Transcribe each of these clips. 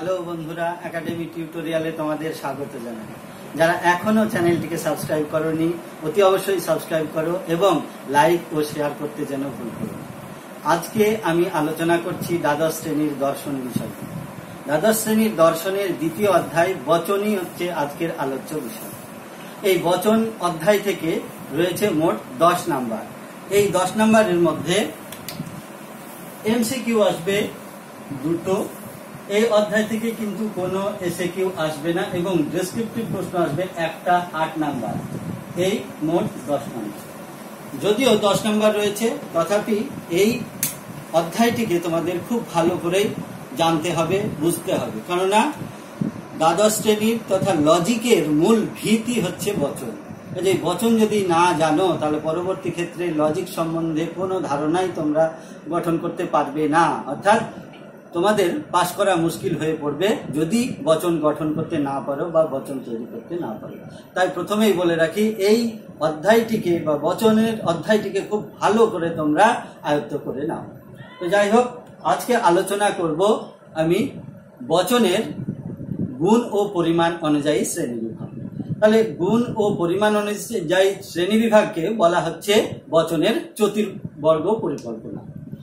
Hello বন্ধুরা, academy টিউটোরিয়ালে তোমাদের স্বাগত জানাই। যারা এখনো চ্যানেলটিকে সাবস্ক্রাইব করোনি অতি অবশ্যই সাবস্ক্রাইব করো এবং লাইক ও শেয়ার করতে যেন ভুল করো না। আজকে আমি আলোচনা করছি দ্বাদশ শ্রেণীর দর্শন বিষয়। দ্বাদশ শ্রেণীর দর্শনের দ্বিতীয় অধ্যায় বচনই হচ্ছে আজকের আলোচ্য বিষয়। এই বচন অধ্যায় থেকে রয়েছে মোট 10 নাম্বার। এই 10 নাম্বারের মধ্যে এমসিকিউ আসবে দুটো। এই অধ্যায় থেকে কিন্তু কোনো এসএকিউ আসবে না এবং ডেসক্রিপটিভ প্রশ্ন আসবে একটা 8 নাম্বার। এই মোট 10 নাম্বার। যদিও 10 নাম্বার রয়েছে, তথাপি এই অধ্যায়টিকে তোমাদের খুব ভালো করে জানতে হবে, বুঝতে হবে। কেননা দ্বাদশ শ্রেণীর তথা লজিকের মূল ভিত্তি হচ্ছে বচন। এই বচন যদি না জানো তাহলে পরবর্তী ক্ষেত্রে লজিক সম্বন্ধে কোনো ধারণাই তোমরা গঠন করতে পারবে না, অর্থাৎ তোমাদের পাশ করা মুশকিল হয়ে পড়বে যদি বচন গঠন করতে না পারো বা বচন তৈরি করতে না পারো। তাই প্রথমেই বলে রাখি, এই অধ্যায়টিকে বা বচনের অধ্যায়টিকে খুব ভালো করে তোমরা আয়ত্ত করে নাও। তো যাই হোক, আজকে আলোচনা করব আমি বচনের গুণ ও পরিমাণ অনুযায়ী শ্রেণীবিভাগ। তাহলে গুণ ও পরিমাণ অনুযায়ী শ্রেণীবিভাগকে বলা হচ্ছে বচনের চতুর্বর্গ পরিকল্পনা।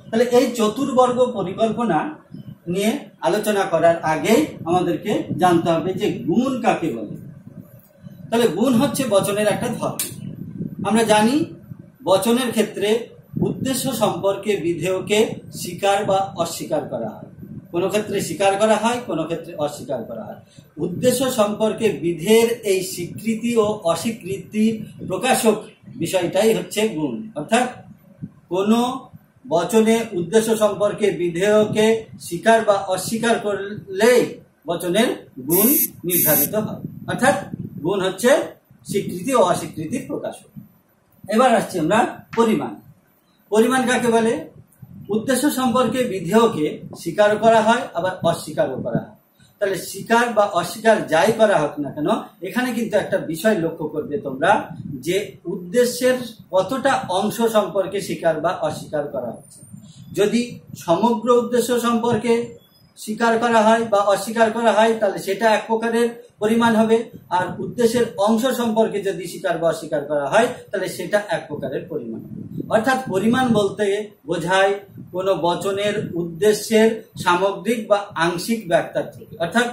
তাহলে এই চতুর্বর্গ পরিকল্পনা নিয়ে আলোচনা করার আগে আমাদেরকে জানতে হবে যে গুণ কাকে বলে। তাহলে গুণ হচ্ছে বচনের একটা ধর্ম। আমরা জানি বচনের ক্ষেত্রে উদ্দেশ্য সম্পর্কে বিধেয়কে স্বীকার বা অস্বীকার করা হয়। কোনো ক্ষেত্রে স্বীকার করা হয়, কোনো ক্ষেত্রে অস্বীকার করা হয়। উদ্দেশ্য সম্পর্কে বিধেয়ের এই স্বীকৃতি ও অস্বীকৃতির প্রকাশক বিষয়টাই হচ্ছে গুণ। অর্থাৎ কোনো বচনে উদ্দেশ্য সম্পর্কে বিধেয়কে স্বীকার বা অস্বীকার করলেই বচনের গুণ নির্ধারিত হয়। অর্থাৎ গুণ হচ্ছে স্বীকৃতি ও অস্বীকৃতির প্রকাশক। এবার আসছি আমরা পরিমাণ। পরিমাণ কাকে বলে? উদ্দেশ্য সম্পর্কে বিধেয়কে স্বীকার করা হয়, আবার অস্বীকারও করা হয়। তাহলে স্বীকার বা অস্বীকার যাই করা হোক না কেন, এখানে কিন্তু একটা বিষয় লক্ষ্য করবে তোমরা, যে উদ্দেশ্যের কতটা অংশ সম্পর্কে স্বীকার বা অস্বীকার করা হচ্ছে। যদি সমগ্র উদ্দেশ্য সম্পর্কে স্বীকার করা হয় বা অস্বীকার করা হয় তাহলে সেটা এক প্রকারের পরিমাণ হবে, আর উদ্দেশ্যের অংশ সম্পর্কে যদি স্বীকার বা অস্বীকার করা হয় তাহলে সেটা এক প্রকারের পরিমাণ হবে। অর্থাৎ পরিমাণ বলতে বোঝায় কোনো বচনের উদ্দেশ্যের সামগ্রিক বা আংশিক ব্যাখ্যার থেকে, অর্থাৎ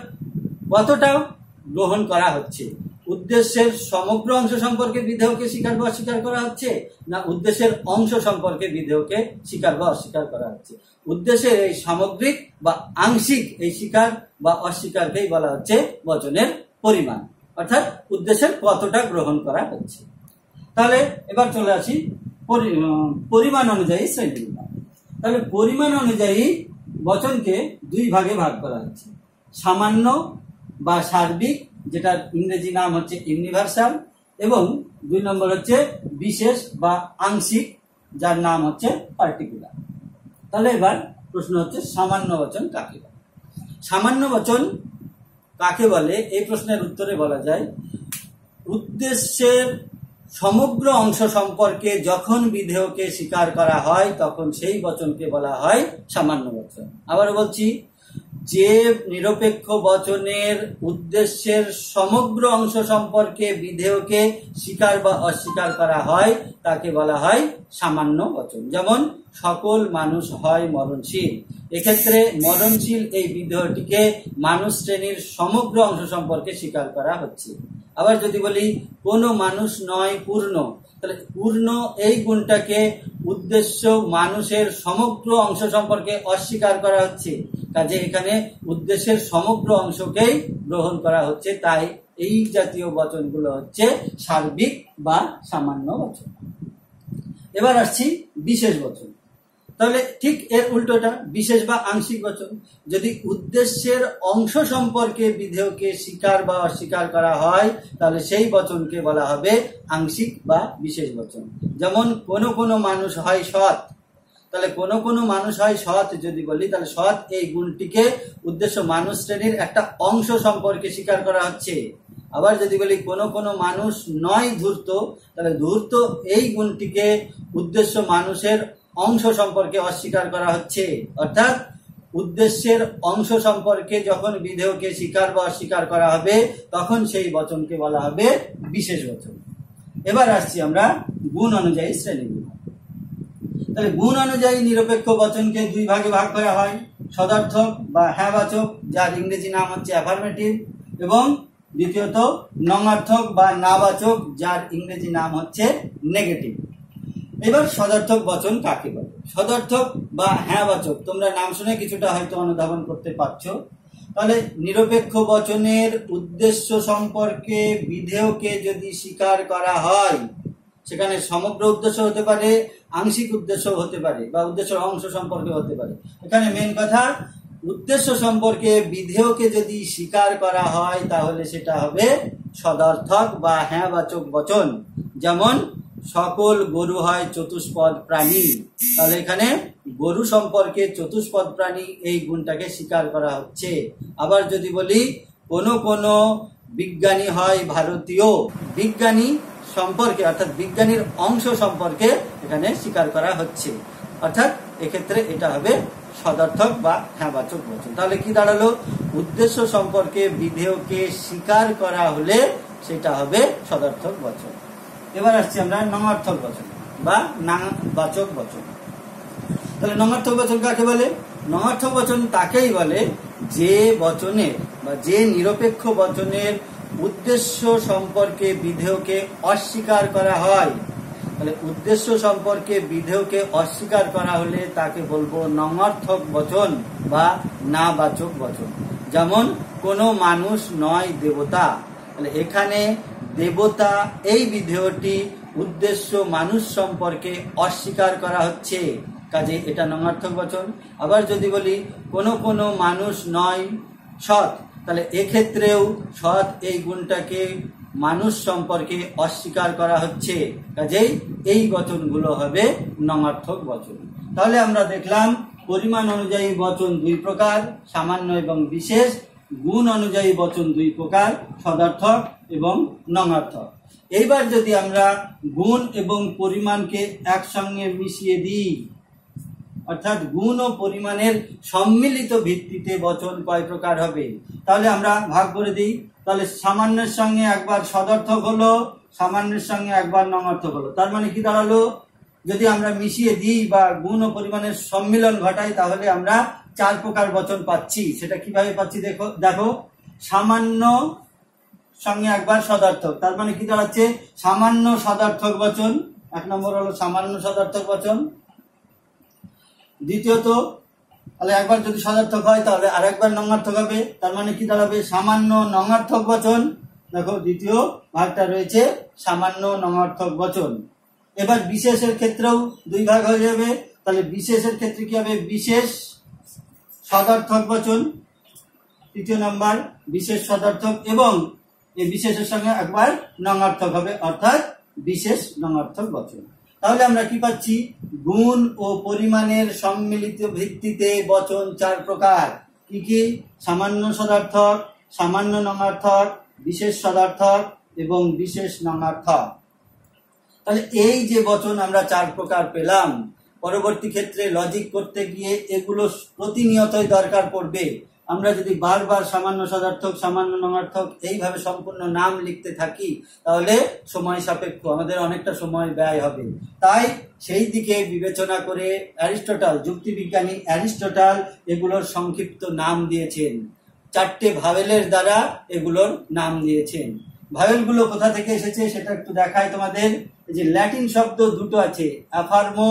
কতটা গ্রহণ করা হচ্ছে। উদ্দেশ্যের সমগ্র অংশ সম্পর্কে বিধেয়কে স্বীকার বা অস্বীকার করা হচ্ছে, না উদ্দেশ্যের অংশ সম্পর্কে বিধেয়কে স্বীকার বা অস্বীকার করা হচ্ছে। উদ্দেশ্যের এই সামগ্রিক বা আংশিক এই স্বীকার বা অস্বীকারকেই বলা হচ্ছে বচনের পরিমাণ, অর্থাৎ উদ্দেশ্যের কতটা গ্রহণ করা হচ্ছে। তাহলে এবার চলে আসি পরিমাণ অনুযায়ী শ্রেণীবিভাগ। তাহলে পরিমাণ অনুযায়ী বচনকে দুই ভাগে ভাগ করা হচ্ছে, সামান্য বা সার্বিক, যেটার ইংরেজি নাম হচ্ছে ইউনিভার্সাল, এবং 2 নম্বর হচ্ছে বিশেষ বা আংশিক, যার নাম হচ্ছে পার্টিকুলার। তাহলে এবার প্রশ্ন হচ্ছে সামান্য বচন কাকে বলে? সামান্য বচন কাকে বলে এই প্রশ্নের উত্তরে বলা যায়, উদ্দেশ্যের সমগ্র অংশ সম্পর্কে যখন বিধেয়কে স্বীকার করা হয় তখন সেই বচনকে বলা হয় সামান্য বচন। আবার বলছি, যে নিরপেক্ষ বচনের উদ্দেশ্যের সমগ্র অংশ সম্পর্কে বিধেয়কে স্বীকার বা অস্বীকার করা হয় তাকে বলা হয় সামান্য বচন। যেমন সকল মানুষ হয় মরণশীল, এক্ষেত্রে মরণশীল এই বিধেয়টিকে মানুষ শ্রেণীর সমগ্র অংশ সম্পর্কে স্বীকার করা হচ্ছে। আবার যদি বলি কোনো মানুষ নয় পূর্ণ, তাহলে পূর্ণ এই গুণটাকে উদ্দেশ্য মানুষের সমগ্র অংশ সম্পর্কে অস্বীকার করা হচ্ছে, কাজে এখানে উদ্দেশ্যের সমগ্র অংশকেই গ্রহণ করা হচ্ছে। তাই এই জাতীয় বচনগুলো হচ্ছে সার্বিক বা সামান্য বচন। এবার আসছি বিশেষ বচন। তাহলে ঠিক এর উল্টোটা, বিশেষ বা আংশিক বচন। যদি উদ্দেশ্যের অংশ সম্পর্কে বিধেয়কে স্বীকার বা অস্বীকার করা হয় তাহলে সেই বচনকে বলা হবে আংশিক বা বিশেষ বচন। যেমন কোনো কোনো মানুষ হয় সৎ, তাহলে কোনো কোনো মানুষ হয় সৎ যদি বলি, তাহলে সৎ এই গুণটিকে উদ্দেশ্য মানুষ শ্রেণীর একটা অংশ সম্পর্কে স্বীকার করা হচ্ছে। আবার যদি বলি কোনো কোনো মানুষ নয় ধূর্ত, তাহলে ধূর্ত এই গুণটিকে উদ্দেশ্য মানুষের অংশ সম্পর্কে অস্বীকার করা হচ্ছে। অর্থাৎ উদ্দেশ্যের অংশ সম্পর্কে যখন বিধেয়কে স্বীকার বা অস্বীকার করা হবে তখন সেই বচনকে বলা হবে বিশেষ বচন। এবার আসছি আমরা গুণ অনুযায়ী শ্রেণীগুলো। তাহলে গুণ অনুযায়ী নিরপেক্ষ বচনকে দুই ভাগে ভাগ করা হয়, সদার্থক বা হ্যাঁবাচক যার ইংরেজি নাম হচ্ছে অ্যাফার্মেটিভ, এবং দ্বিতীয়ত নঙার্থক বা নাবাচক যার ইংরেজি নাম হচ্ছে নেগেটিভ। এবার সদার্থক বচন কাকে বলে? সদার্থক বা হ্যাঁবাচক তোমরা নাম শুনে কিছুটা হয়তো অনুধাবন করতে পারছো। তাহলে নিরপেক্ষ বচনের উদ্দেশ্য সম্পর্কে বিধেয়কে যদি স্বীকার করা হয়, সেখানে সমগ্র উদ্দেশ্য হতে পারে, আংশিক উদ্দেশ্য হতে পারে, বা উদ্দেশ্যের অংশ সম্পর্কে হতে পারে। এখানে মেন কথা, উদ্দেশ্য সম্পর্কে বিধেয়কে যদি স্বীকার করা হয় তাহলে সেটা হবে সদার্থক বা হ্যাঁবাচক বচন। যেমন সকল গরু হয় চতুষ্পদ প্রাণী, তাহলে এখানে গরু সম্পর্কে চতুষ্পদ প্রাণী এই গুণটাকে স্বীকার করা হচ্ছে। আবার যদি বলি কোন কোন বিজ্ঞানী হয় ভারতীয়, বিজ্ঞানী সম্পর্কে অর্থাৎ বিজ্ঞানীর অংশ সম্পর্কে এখানে স্বীকার করা হচ্ছে, অর্থাৎ এক্ষেত্রে এটা হবে সদার্থক বা হ্যাঁবাচক বচন। তাহলে কি দাঁড়ালো? উদ্দেশ্য সম্পর্কে বিধেয়কে স্বীকার করা হলে সেটা হবে সদার্থক বচন। এবার আসছি আমরা নঙার্থক বচন বা নাবাচক বচন। তাহলে নঙার্থক বচন কাকে বলে? নঙার্থক বচন তাকেই বলে যে বচনের বা যে নিরপেক্ষ বচনের উদ্দেশ্য সম্পর্কে বিধেয়কে অস্বীকার করা হয়। তাহলে উদ্দেশ্য সম্পর্কে বিধেয়কে অস্বীকার করা হলে তাকে বলবো নঙার্থক বচন বা নাবাচক বচন। যেমন কোনো মানুষ নয় দেবতা, তাহলে এখানে দেবতা এই বিধেয়টি উদ্দেশ্য মানুষ সম্পর্কে অস্বীকার করা হচ্ছে, কাজে এটা নঙার্থক বচন। আবার যদি বলি কোনো কোনো মানুষ নয় সৎ, তাহলে এক্ষেত্রেও সৎ এই গুণটাকে মানুষ সম্পর্কে অস্বীকার করা হচ্ছে, কাজেই এই বচনগুলো হবে নঙার্থক বচন। তাহলে আমরা দেখলাম পরিমাণ অনুযায়ী বচন দুই প্রকার, সামান্য এবং বিশেষ। গুণ অনুযায়ী বচন দুই প্রকার, সদার্থক এবং নঙার্থক। এইবার যদি আমরা গুণ এবং পরিমাণকে একসঙ্গে মিশিয়ে দিই, অর্থাৎ গুণ ও পরিমাণের সম্মিলিত ভিত্তিতে বচন কয় প্রকার হবে, তাহলে আমরা ভাগ করে দিই। তাহলে সামান্যের সঙ্গে একবার সদার্থক হলো, সামান্যের সঙ্গে একবার নঙার্থক হলো। তার মানে কি দাঁড়ালো? যদি আমরা মিশিয়ে দিই বা গুণ ও পরিমাণের সম্মিলন ঘটাই তাহলে আমরা চার প্রকার বচন পাচ্ছি। সেটা কিভাবে পাচ্ছি দেখো, সামান্য সঙ্গে একবার সদার্থক, তার মানে কি দাঁড়াচ্ছে? সামান্য সদার্থক বচন, এক নম্বর হলো সামান্য সদার্থক বচন। দ্বিতীয়ত, তাহলে একবার যদি সদার্থক হয় তাহলে আর একবার নঙার্থক হবে, তার মানে কি দাঁড়াবে? সামান্য নঙার্থক বচন। দেখো দ্বিতীয় ভাগটা রয়েছে সামান্য নঙার্থক বচন। এবার বিশেষের ক্ষেত্রেও দুই ভাগ হয়ে যাবে, তাহলে বিশেষের ক্ষেত্রে কি হবে? বিশেষ সদার্থক বচন তৃতীয় নাম্বার, বিশেষ সদার্থক, এবং এই বিশেষের সঙ্গে একবার নঙার্থক হবে, অর্থাৎ বিশেষ নঙার্থক বচন। তাহলে আমরা কি পাচ্ছি? গুণ ও পরিমাণের সম্মিলিত ভিত্তিতে বচন চার প্রকার। কি কি? সামান্য সদার্থক, সামান্য নঙার্থক, বিশেষ সদার্থক এবং বিশেষ নঙার্থক। তাহলে এই যে বচন আমরা চার প্রকার পেলাম, পরবর্তী ক্ষেত্রে লজিক করতে গিয়ে এগুলো প্রতিনিয়তই দরকার পড়বে। আমরা যদি বারবার সামান্য সদার্থক, সামান্য নঙার্থক এইভাবে সম্পূর্ণ নাম লিখতে থাকি তাহলে সময় সাপেক্ষ, আমাদের অনেকটা সময় ব্যয় হবে। তাই সেই দিকে বিবেচনা করে অ্যারিস্টটল, যুক্তিবিজ্ঞানী অ্যারিস্টটল এগুলোর সংক্ষিপ্ত নাম দিয়েছেন। চারটে ভাওয়েলের দ্বারা এগুলোর নাম দিয়েছেন। ভাওয়েলগুলো কোথা থেকে এসেছে সেটা একটু দেখায় তোমাদের। এই যে ল্যাটিন শব্দ দুটো আছে, অ্যাফার্মো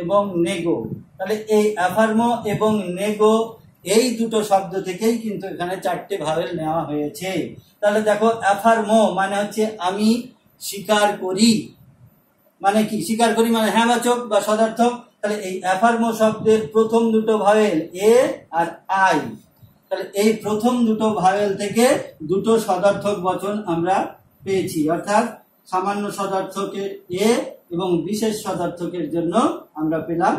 এবং নেগো। তাহলে এই অ্যাফার্মো এবং নেগো এই দুটো শব্দ থেকেই কিন্তু এখানে চারটে ভাওয়েল নেওয়া হয়েছে। তাহলে দেখো, অ্যাফার্মো মানে হচ্ছে আমি স্বীকার করি, মানে কি? স্বীকার করি মানে হ্যাঁবাচক বা সদার্থক। তাহলে এই অ্যাফার্মো শব্দের প্রথম দুটো ভাওয়েল এ আর আই, তাহলে এই প্রথম দুটো ভাওয়েল থেকে দুটো সদার্থক বচন আমরা পেয়েছি, অর্থাৎ সামান্য সদার্থকের এ এবং বিশেষ সদার্থকের জন্য আমরা পেলাম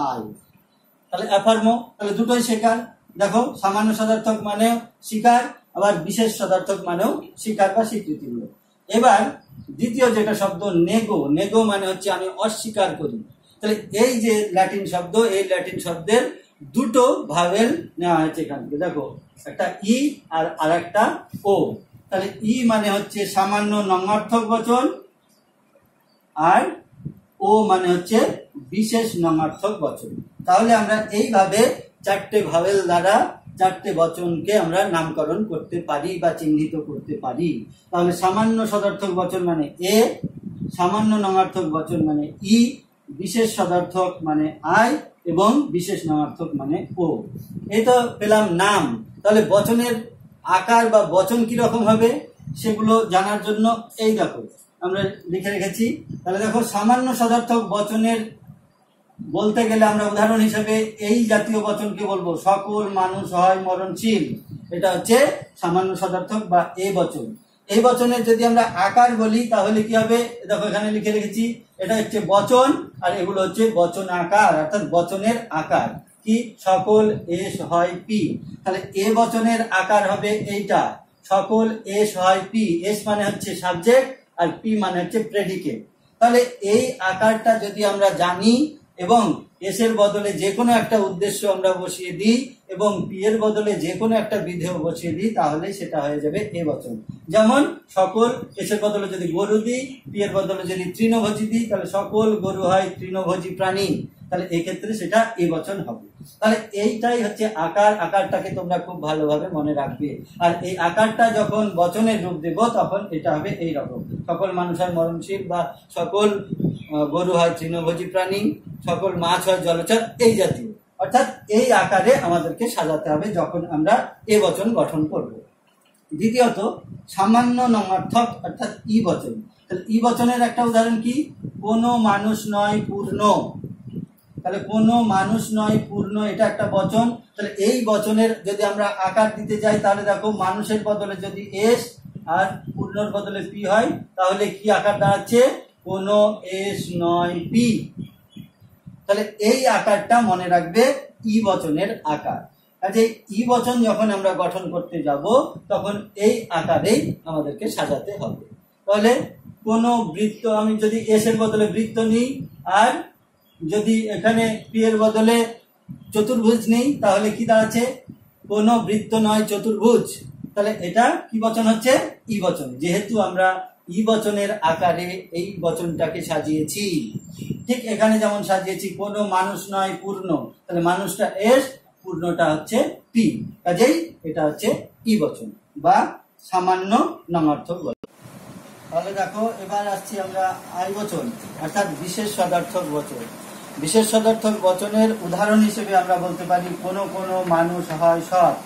আই। তাহলে অ্যাফার্মো, তাহলে দুটোই স্বীকার। দেখো, সামান্য সদার্থক মানে স্বীকার, আবার বিশেষ সদার্থক মানেও স্বীকার বা স্বীকৃতি। এবার দ্বিতীয় যেটা শব্দ নেগো, নেগো মানে হচ্ছে আমি অস্বীকার করি। তাহলে এই যে ল্যাটিন শব্দ, এই ল্যাটিন শব্দের দুটো ভাওয়েল নেওয়া হয়েছে এখান থেকে। দেখো একটা ই আর আরেকটা ও। তাহলে ই মানে হচ্ছে সামান্য নঙার্থক বচন, আর ও মানে হচ্ছে বিশেষ নঙার্থক বচন। তাহলে আমরা এইভাবে চারটে ভাওয়েল দ্বারা চারটে বচনকে আমরা নামকরণ করতে পারি বা চিহ্নিত করতে পারি। তাহলে সামান্য সদর্থক বচন মানে এ, সামান্য নঙার্থক বচন মানে ই, বিশেষ সদর্থক মানে আই এবং বিশেষ নঙার্থক মানে ও। এই তো পেলাম নাম। তাহলে বচনের আকার বা বচন কিরকম হবে সেগুলো জানার জন্য এই দেখো আমরা লিখে রেখেছি। তাহলে দেখো সামান্য সদর্থক বচনের বলতে গেলে আমরা উদাহরণ হিসেবে এই জাতীয় বচনকে বলবো সকল মানুষ হয় মরণশীল। এটা হচ্ছে সামান্য সদর্থক বা এ বচন। এই বচনের যদি আমরা আকার বলি তাহলে কি হবে, দেখো এখানে লিখে রেখেছি, এটা হচ্ছে বচন আর এগুলো হচ্ছে বচন আকার, অর্থাৎ বচনের আকার কি সকল এস হয় পি। তাহলে এ বচনের আকার হবে এইটা, সকল এস হয় পি। এস মানে হচ্ছে সাবজেক্ট আর পি মানে হচ্ছে প্রেডিকেট। তাহলে এই আকারটা যদি আমরা জানি এবং এস এর বদলে যে কোনো একটা উদ্দেশ্য আমরা বসিয়ে দিই এবং পি এর বদলে যে কোনো একটা বিধেয় বসিয়ে দিই তাহলে সেটা হয়ে যাবে এ বচন। যেমন সকল এস এর বদলে যদি গরু দিই, পি এর বদলে যদি তৃণভোজী দিই তাহলে সকল গরু হয় তৃণভোজী প্রাণী, তাহলে এক্ষেত্রে সেটা এ বচন হবে। তাহলে এইটাই হচ্ছে আকার। আকারটাকে তোমরা খুব ভালোভাবে মনে রাখবে। আর এই আকারটা যখন বচনের রূপ দেব তখন এটা হবে এই রকম, সকল মানুষ হয় মরণশীল বা সকল গরু হয় তৃণভোজী প্রাণী, সকল মাছ হয় জলচর, এই জাতীয়। অর্থাৎ এই আকারে আমাদেরকে সাজাতে হবে যখন আমরা এ বচন গঠন করব। দ্বিতীয়ত সামান্য নঙার্থক অর্থাৎ ই বচন। তাহলে ই বচনের একটা উদাহরণ কি, কোনো মানুষ নয় পূর্ণ। তাহলে কোনো মানুষ নয় পূর্ণ এটা একটা বচন। তাহলে এই বচনের যদি আমরা আকার দিতে যাই তাহলে দেখো মানুষের বদলে যদি এস আর পূর্ণর বদলে পি হয় তাহলে কি আকার দাঁড়াচ্ছে, কোনো এস নয় পি। তাহলে এই আকারটা মনে রাখবে ই বচনের আকার। কাজে ই বচন যখন আমরা গঠন করতে যাব তখন এই আকারেই আমাদেরকে সাজাতে হবে। তাহলে কোনো বৃত্ত, আমি যদি এস এর বদলে বৃত্ত নিই আর যদি এখানে পি এর বদলে চতুর্ভুজ নেই তাহলে কি দাঁড়াচ্ছে, কোনো বৃত্ত নয় চতুর্ভুজ। তাহলে এটা কি বচন হচ্ছে, ই বচন। যেহেতু আমরা ই বচনের আকারে এই বচনটাকে সাজিয়েছি, ঠিক এখানে যেমন সাজিয়েছি কোনো মানুষ নয় পূর্ণ, তাহলে মানুষটা এস, পূর্ণটা হচ্ছে পি। কাজেই এটা হচ্ছে ই বচন বা সামান্য নঙার্থক বচন। তাহলে দেখো এবার আসছি আমরা আই বচন অর্থাৎ বিশেষ সদার্থক বচন। বিশেষ সদার্থক বচনের উদাহরণ হিসেবে আমরা বলতে পারি কোনো কোনো মানুষ হয় সৎ।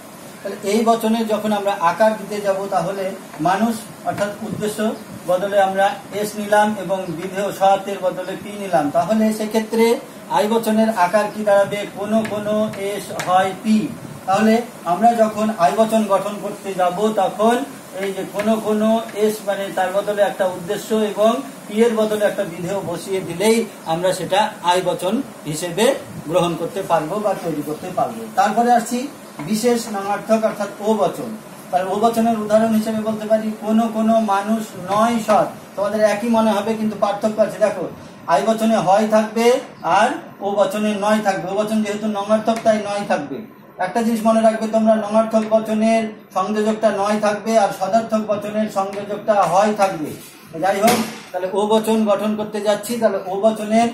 তাহলে এই বচনে যখন আমরা আকার দিতে যাব তাহলে মানুষ অর্থাৎ উদ্দেশ্য বদলে আমরা এস নিলাম এবং বিধেয় সতের বদলে পি নিলাম, তাহলে সেক্ষেত্রে আই বচনের আকার কি দাঁড়াবে, কোনো কোনো এস হয় পি। তাহলে আমরা যখন আই বচন গঠন করতে যাব তখন এই যে কোনো কোনো এস মানে তার বদলে একটা উদ্দেশ্য এবং পি এর বদলে একটা বিধেয় বসিয়ে দিলেই আমরা সেটা আই বচন হিসেবে গ্রহণ করতে পারবো বা তৈরি করতে পারবো। তারপরে আসছি বিশেষ নঙার্থক অর্থাৎ ও বচন। তার ও বচনের উদাহরণ হিসেবে বলতে পারি কোনো কোনো মানুষ নয় সৎ। তোমাদের একই মনে হবে কিন্তু পার্থক্য আছে। দেখো আই বচনে হয় থাকবে আর ও বচনে নয় থাকবে। ও বচন যেহেতু নঙার্থক তাই নয় থাকবে। একটা জিনিস মনে রাখবে তোমরা, নঙার্থক বচনের সংযোজকটা নয় থাকবে আর সদার্থক বচনের সংযোজকটা হয় থাকবে। যাই হোক, তাহলে ও বচন গঠন করতে যাচ্ছি। তাহলে ও বচনের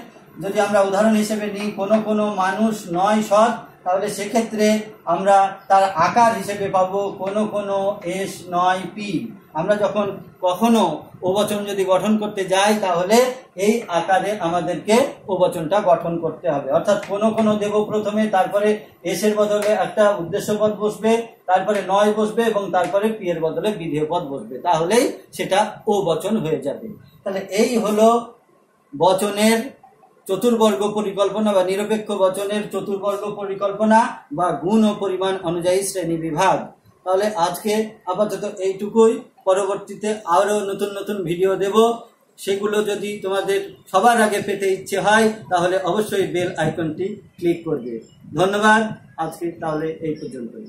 যদি আমরা উদাহরণ হিসেবে নিই কোনো কোনো মানুষ নয় সৎ, তাহলে সেক্ষেত্রে আমরা তার আকার হিসেবে পাবো কোনো কোনো এস নয় পি। আমরা যখন কখনো ও বচন যদি গঠন করতে যাই তাহলে এই আকারে আমাদেরকে ও বচনটা গঠন করতে হবে। অর্থাৎ কোনো কোনো দেব প্রথমে, তারপরে এস এর বদলে একটা উদ্দেশ্য পদ বসবে, তারপরে নয় বসবে এবং তারপরে পি এর বদলে বিধেয় পদ বসবে, তাহলেই সেটা ও বচন হয়ে যাবে। তাহলে এই হলো বচনের চতুর্বর্গ পরিকল্পনা বা নিরপেক্ষ বচনের চতুর্বর্গ পরিকল্পনা বা গুণ ও পরিমাণ অনুযায়ী শ্রেণী বিভাগ। তাহলে আজকে আপাতত এইটুকুই। পরবর্তীতে আরো নতুন নতুন ভিডিও দেব, সেগুলো যদি তোমাদের সবার আগে পেতে ইচ্ছে হয় তাহলে অবশ্যই বেল আইকনটি ক্লিক করবে। ধন্যবাদ। আজকে তাহলে এই পর্যন্তই।